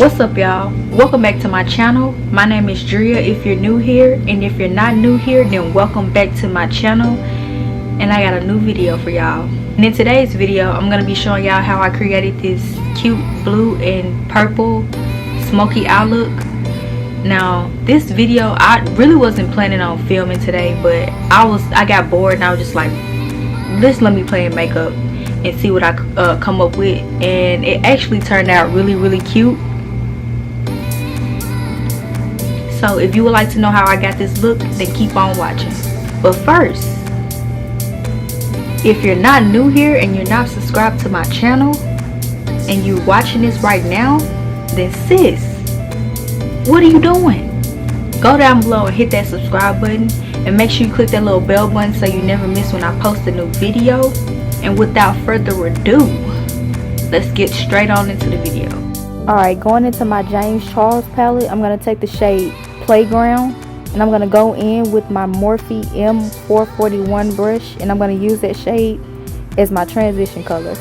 What's up, y'all? Welcome back to my channel. My name is Juvia if you're new here, and if you're not new here, then welcome back to my channel. And I got a new video for y'all. And in today's video, I'm gonna be showing y'all how I created this cute blue and purple smoky eye look. Now this video, I really wasn't planning on filming today, but I got bored and I was just like, let me play in makeup and see what I come up with. And it actually turned out really cute. So if you would like to know how I got this look, then keep on watching. But first, if you're not new here and you're not subscribed to my channel and you're watching this right now, then sis, what are you doing? Go down below and hit that subscribe button and make sure you click that little bell button so you never miss when I post a new video. And without further ado, let's get straight on into the video. Alright, going into my James Charles palette, I'm going to take the shade Playground, and I'm going to go in with my Morphe M441 brush, and I'm going to use that shade as my transition color.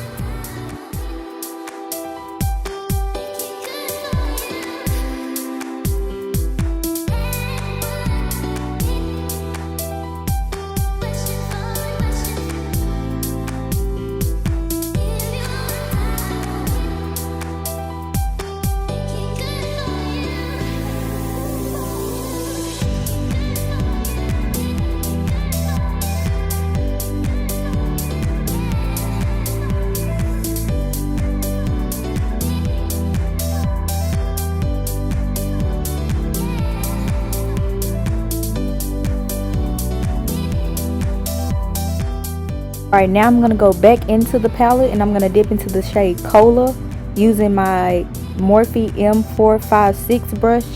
Alright, now I'm going to go back into the palette and I'm going to dip into the shade Cola using my Morphe M456 brush,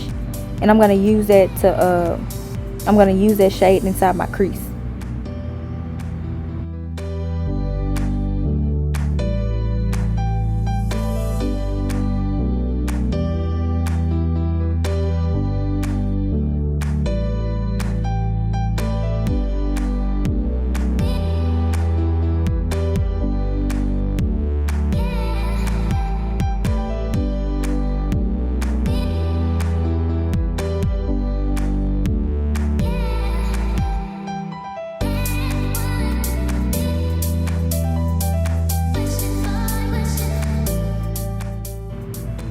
and I'm going to use that shade inside my crease.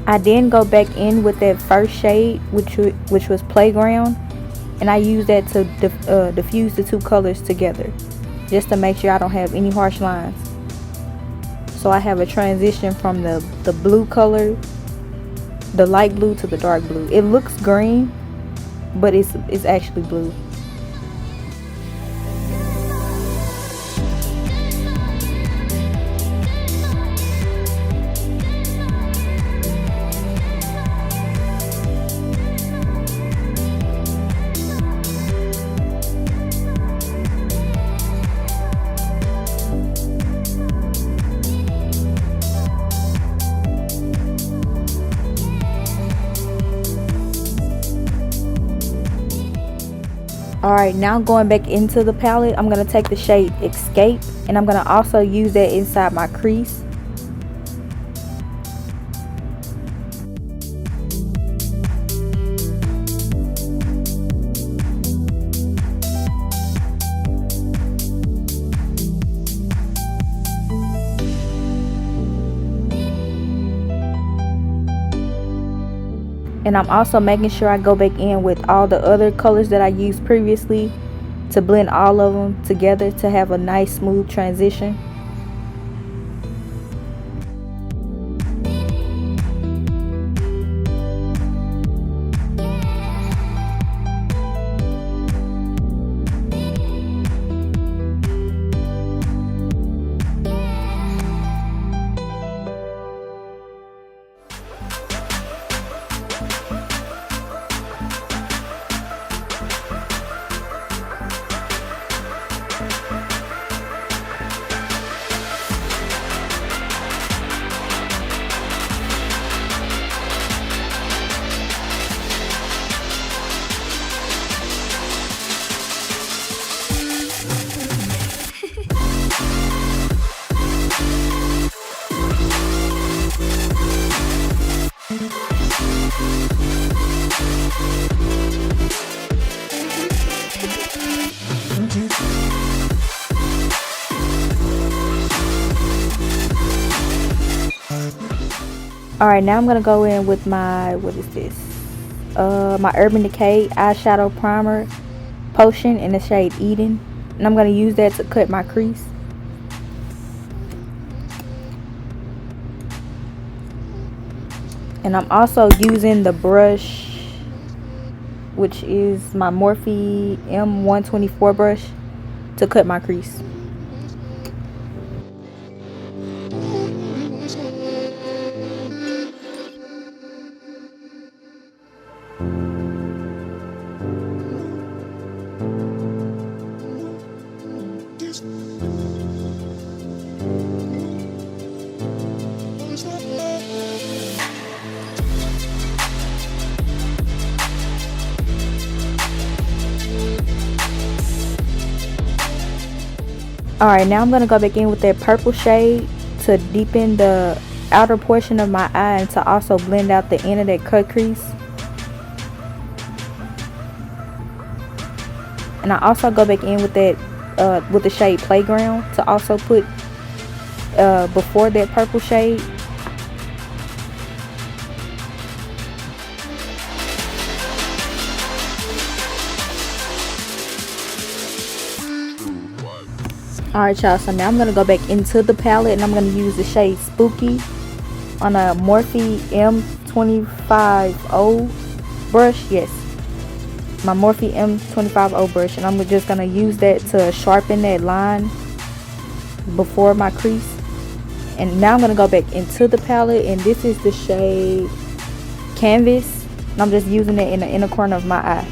I then go back in with that first shade, which was Playground, and I use that to diffuse the two colors together, just to make sure I don't have any harsh lines. So I have a transition from the blue color, the light blue, to the dark blue. It looks green, but it's actually blue. Alright, now going back into the palette, I'm going to take the shade Escape, and I'm going to also use that inside my crease. And I'm also making sure I go back in with all the other colors that I used previously to blend all of them together to have a nice smooth transition. Alright, now I'm gonna go in with my, what is this? My Urban Decay eyeshadow primer potion in the shade Eden. And I'm gonna use that to cut my crease. And I'm also using the brush, which is my Morphe M124 brush, to cut my crease. Alright, now I'm going to go back in with that purple shade to deepen the outer portion of my eye and to also blend out the end of that cut crease. And I also go back in with that with the shade Playground to also put before that purple shade. Alright y'all, so now I'm going to go back into the palette and I'm going to use the shade Spooky on a Morphe M250 brush. Yes, my Morphe M250 brush, and I'm just going to use that to sharpen that line before my crease. And now I'm going to go back into the palette, and this is the shade Canvas, and I'm just using it in the inner corner of my eye.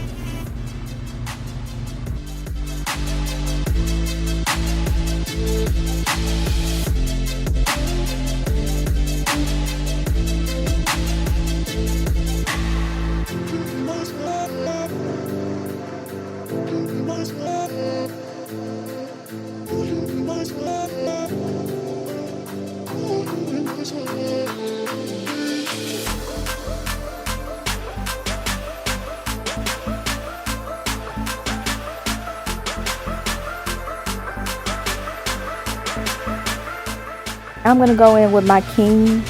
I'm gonna go in with my Qing,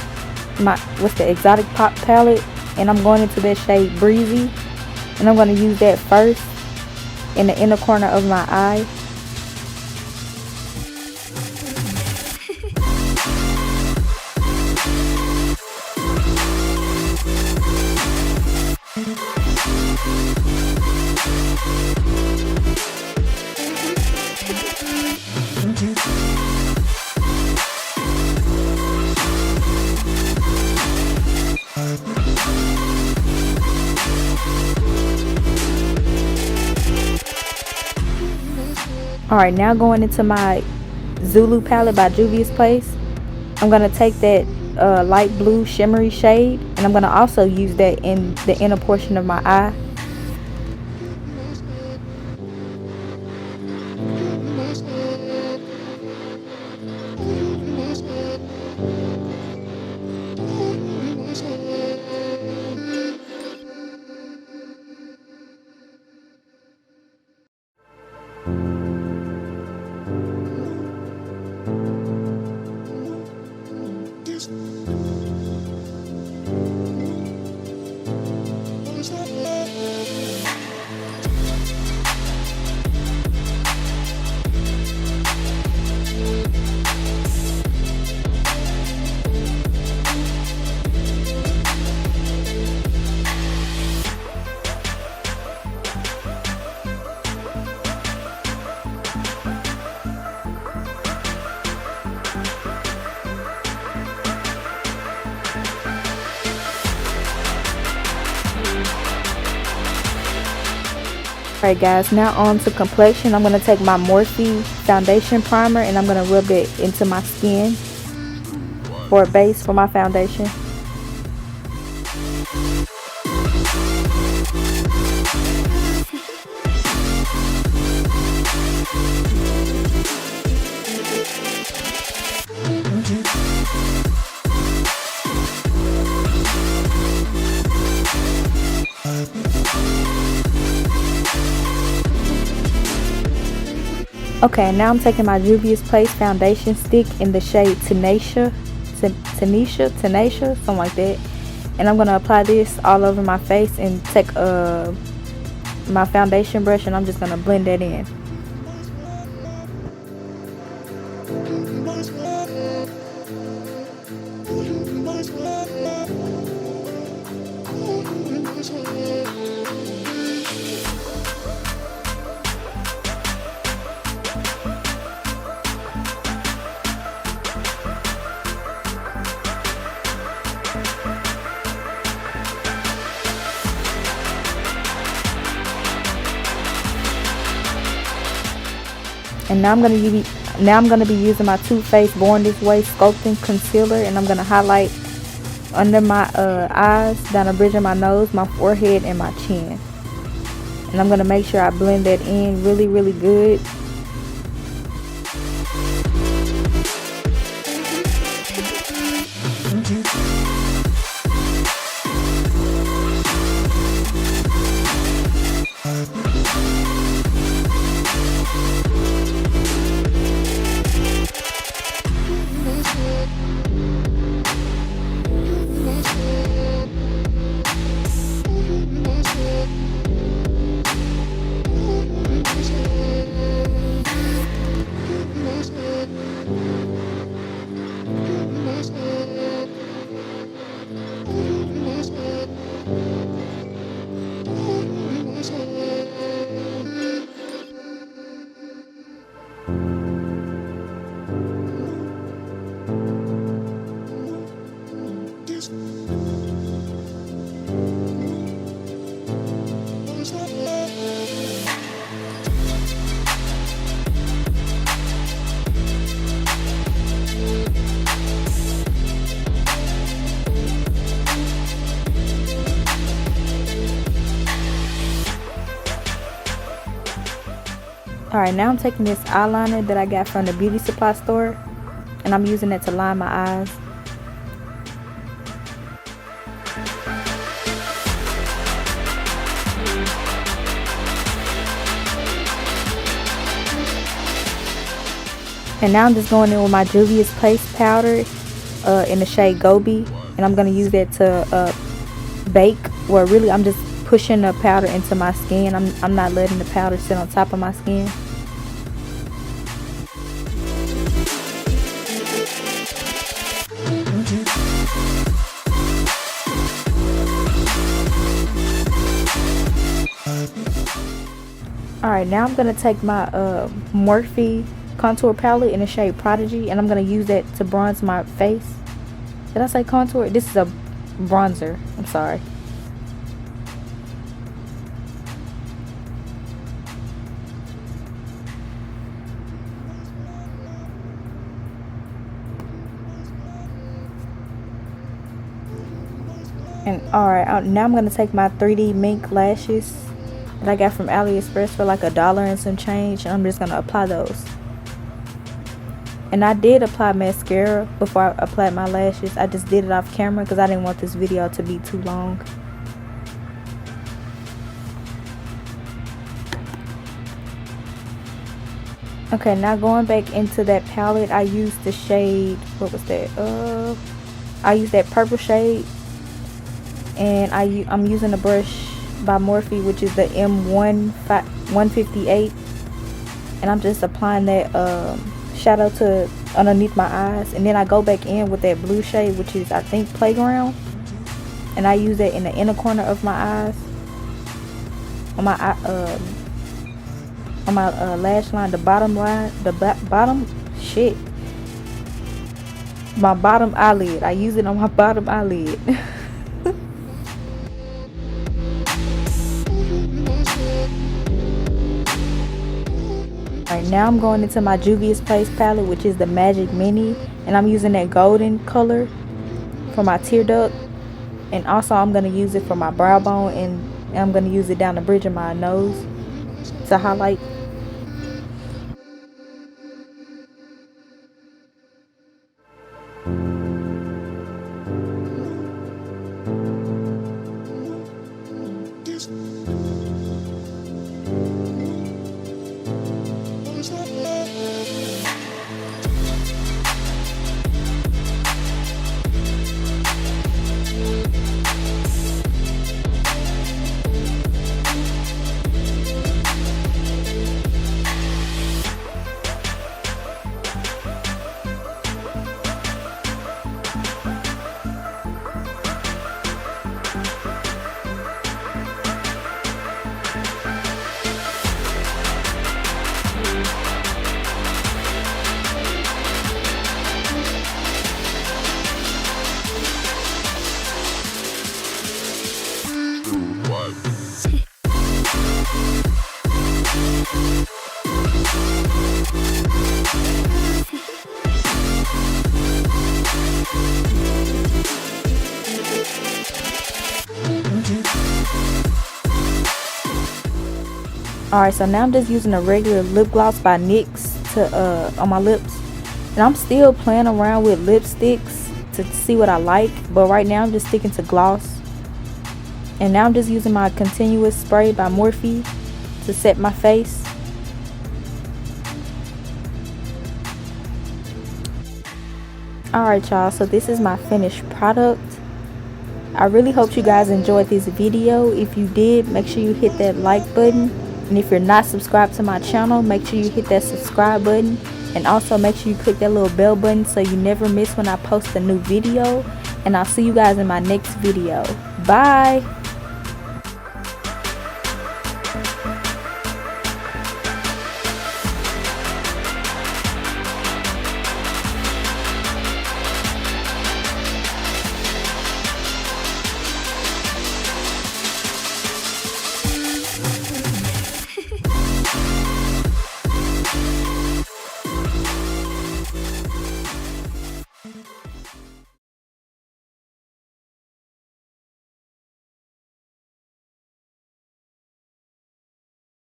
what's the exotic pop palette, and I'm going into that shade Breezy, and I'm gonna use that first in the inner corner of my eye. Alright, now going into my Zulu palette by Juvia's Place. I'm going to take that light blue shimmery shade, and I'm going to also use that in the inner portion of my eye. Alright guys, now on to complexion. I'm going to take my Morphe foundation primer and I'm going to rub it into my skin for a base for my foundation. Okay, now I'm taking my Juvia's Place foundation stick in the shade Tunisia, something like that. And I'm gonna apply this all over my face and take my foundation brush, and I'm just gonna blend that in. And now I'm gonna be using my Too Faced Born This Way sculpting concealer, and I'm gonna highlight under my eyes, down the bridge of my nose, my forehead, and my chin. And I'm gonna make sure I blend that in really, really good. Alright, now I'm taking this eyeliner that I got from the beauty supply store, and I'm using it to line my eyes. And now I'm just going in with my Juvia's Place powder in the shade Gobi, and I'm going to use that to bake, where really I'm just pushing the powder into my skin. I'm not letting the powder sit on top of my skin. Alright, now I'm going to take my Morphe contour palette in the shade Prodigy, and I'm going to use that to bronze my face. Did I say contour? This is a bronzer. I'm sorry. And alright, now I'm going to take my 3D mink lashes that I got from AliExpress for like $1 and some change, and I'm just going to apply those. And I did apply mascara before I applied my lashes. I just did it off camera because I didn't want this video to be too long. Okay, now going back into that palette, I used the shade, what was that? I used that purple shade, and I'm using the brush by Morphe, which is the M158, and I'm just applying that shadow to underneath my eyes, and then I go back in with that blue shade, which is I think Playground, and I use that in the inner corner of my eyes, on my lash line, my bottom eyelid. I use it on my bottom eyelid. Alright, now I'm going into my Juvia's Place palette, which is the Magic Mini, and I'm using that golden color for my tear duct, and also I'm going to use it for my brow bone, and I'm going to use it down the bridge of my nose to highlight. Alright, so now I'm just using a regular lip gloss by NYX to on my lips. And I'm still playing around with lipsticks to see what I like, but right now I'm just sticking to gloss. And now I'm just using my continuous spray by Morphe to set my face. Alright y'all, so this is my finished product. I really hope you guys enjoyed this video. If you did, make sure you hit that like button. And if you're not subscribed to my channel, make sure you hit that subscribe button. And also make sure you click that little bell button so you never miss when I post a new video. And I'll see you guys in my next video. Bye!